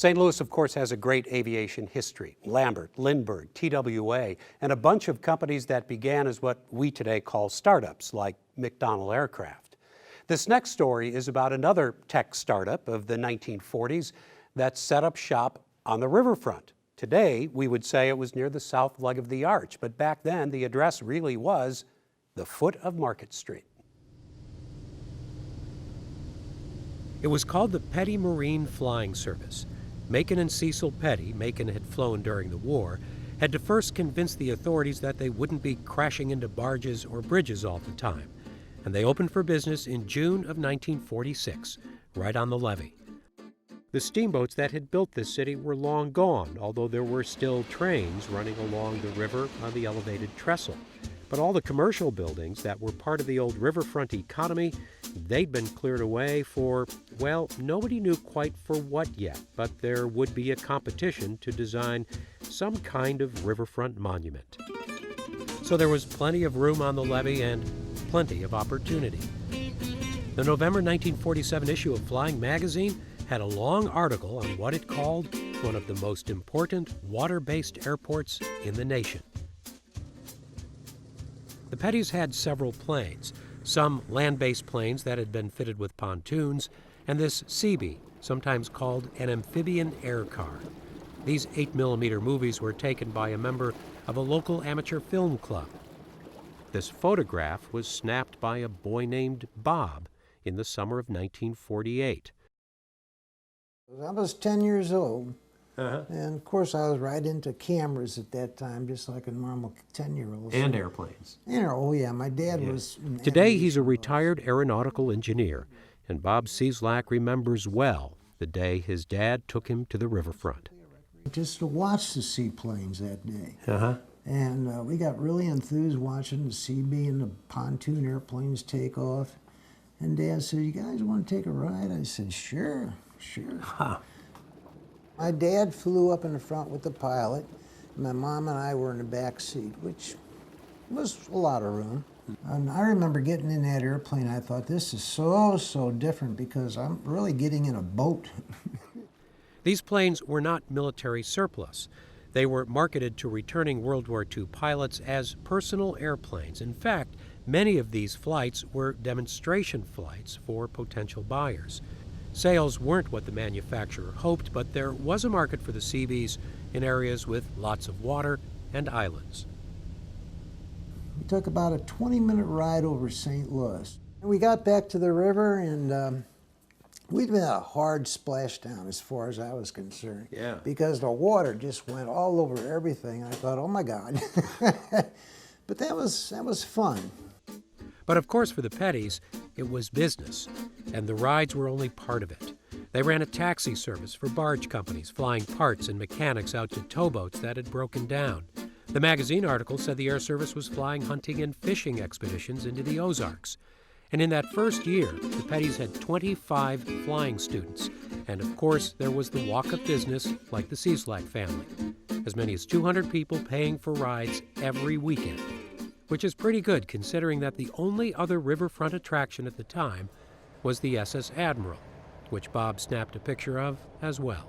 St. Louis, of course, has a great aviation history. Lambert, Lindbergh, TWA, and a bunch of companies that began as what we today call startups, like McDonnell Aircraft. This next story is about another tech startup of the 1940s that set up shop on the riverfront. Today, we would say it was near the south leg of the arch, but back then the address really was the foot of Market Street. It was called the Petty Marine Flying Service. Macon and Cecil Petty, Macon had flown during the war, had to first convince the authorities that they wouldn't be crashing into barges or bridges all the time. And they opened for business in June of 1946, right on the levee. The steamboats that had built this city were long gone, although there were still trains running along the river on the elevated trestle. But all the commercial buildings that were part of the old riverfront economy, they'd been cleared away for, well, nobody knew quite for what yet, but there would be a competition to design some kind of riverfront monument. So there was plenty of room on the levee and plenty of opportunity. The November 1947 issue of Flying Magazine had a long article on what it called one of the most important water-based airports in the nation. The Pettys had several planes, some land-based planes that had been fitted with pontoons, and this Seabee, sometimes called an amphibian air car. These 8mm movies were taken by a member of a local amateur film club. This photograph was snapped by a boy named Bob in the summer of 1948. I was 10 years old, and of course I was right into cameras at that time, just like a normal 10-year-old. And airplanes. Oh yeah, my dad was... Today he's a retired aeronautical engineer, and Bob Cieslak remembers well the day his dad took him to the riverfront. Just to watch the seaplanes that day. And we got really enthused watching the Seabee and the pontoon airplanes take off. And Dad said, "You guys want to take a ride?" I said, Sure. My dad flew up in the front with the pilot. My mom and I were in the back seat, which was a lot of room. And I remember getting in that airplane, I thought, this is so different because I'm really getting in a boat. These planes were not military surplus. They were marketed to returning World War II pilots as personal airplanes. In fact, many of these flights were demonstration flights for potential buyers. Sales weren't what the manufacturer hoped, but there was a market for the Seabees in areas with lots of water and islands. We took about a 20-minute ride over St. Louis. We got back to the river, and we'd been a hard splashdown as far as I was concerned. Yeah. Because the water just went all over everything. I thought, oh my God. But that was fun. But of course, for the Pettys, it was business, and the rides were only part of it. They ran a taxi service for barge companies, flying parts and mechanics out to towboats that had broken down. The magazine article said the air service was flying hunting and fishing expeditions into the Ozarks. And in that first year, the Pettys had 25 flying students. And of course, there was the walk of business like the Cieslak family. As many as 200 people paying for rides every weekend, which is pretty good considering that the only other riverfront attraction at the time was the SS Admiral, which Bob snapped a picture of as well.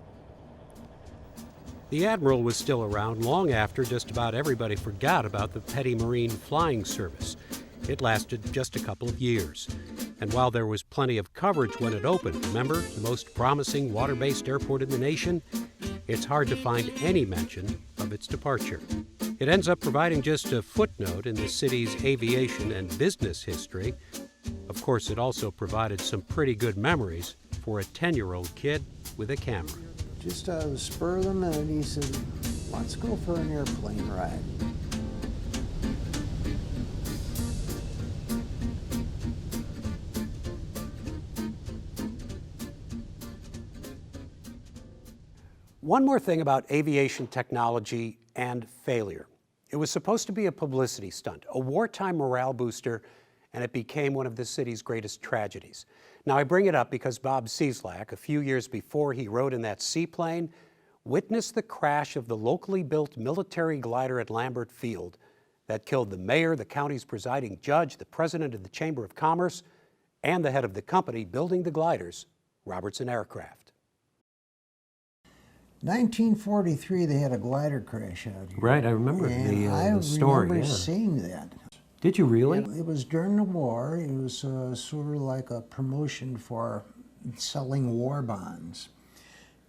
The Admiral was still around long after just about everybody forgot about the Petty Marine Flying Service. It lasted just a couple of years. And while there was plenty of coverage when it opened, remember, the most promising water-based airport in the nation, it's hard to find any mention of its departure. It ends up providing just a footnote in the city's aviation and business history. Of course, it also provided some pretty good memories for a 10-year-old kid with a camera. Just out of the spur of the minute, he said, let's go for an airplane ride. One more thing about aviation technology and failure. It was supposed to be a publicity stunt, a wartime morale booster, and it became one of the city's greatest tragedies. Now, I bring it up because Bob Cieslak, a few years before he rode in that seaplane, witnessed the crash of the locally built military glider at Lambert Field that killed the mayor, the county's presiding judge, the president of the Chamber of Commerce, and the head of the company building the gliders, Robertson Aircraft. 1943, they had a glider crash out here. Right, I remember And I the story. remember Yeah. seeing that. Did you really? It was during the war. It was sort of like a promotion for selling war bonds.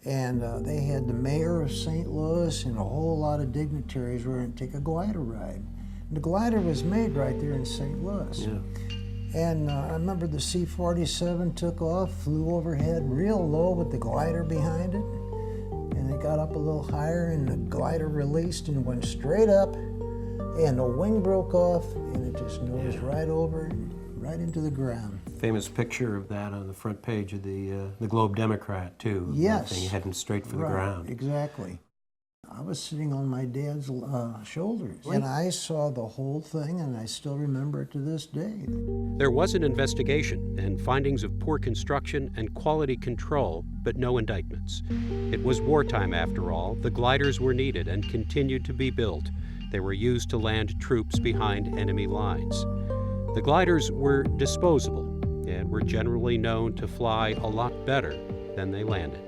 And they had the mayor of St. Louis and a whole lot of dignitaries were going to take a glider ride. And the glider was made right there in St. Louis. Yeah. And I remember the C-47 took off, flew overhead real low with the glider behind it. And it got up a little higher and the glider released and went straight up. And the wing broke off and it just nosed right over and right into the ground. Famous picture of that on the front page of the Globe Democrat, too. Yes. That thing heading straight for the Right, ground. Exactly. I was sitting on my dad's shoulders, and I saw the whole thing, and I still remember it to this day. There was an investigation and findings of poor construction and quality control, but no indictments. It was wartime, after all. The gliders were needed and continued to be built. They were used to land troops behind enemy lines. The gliders were disposable and were generally known to fly a lot better than they landed.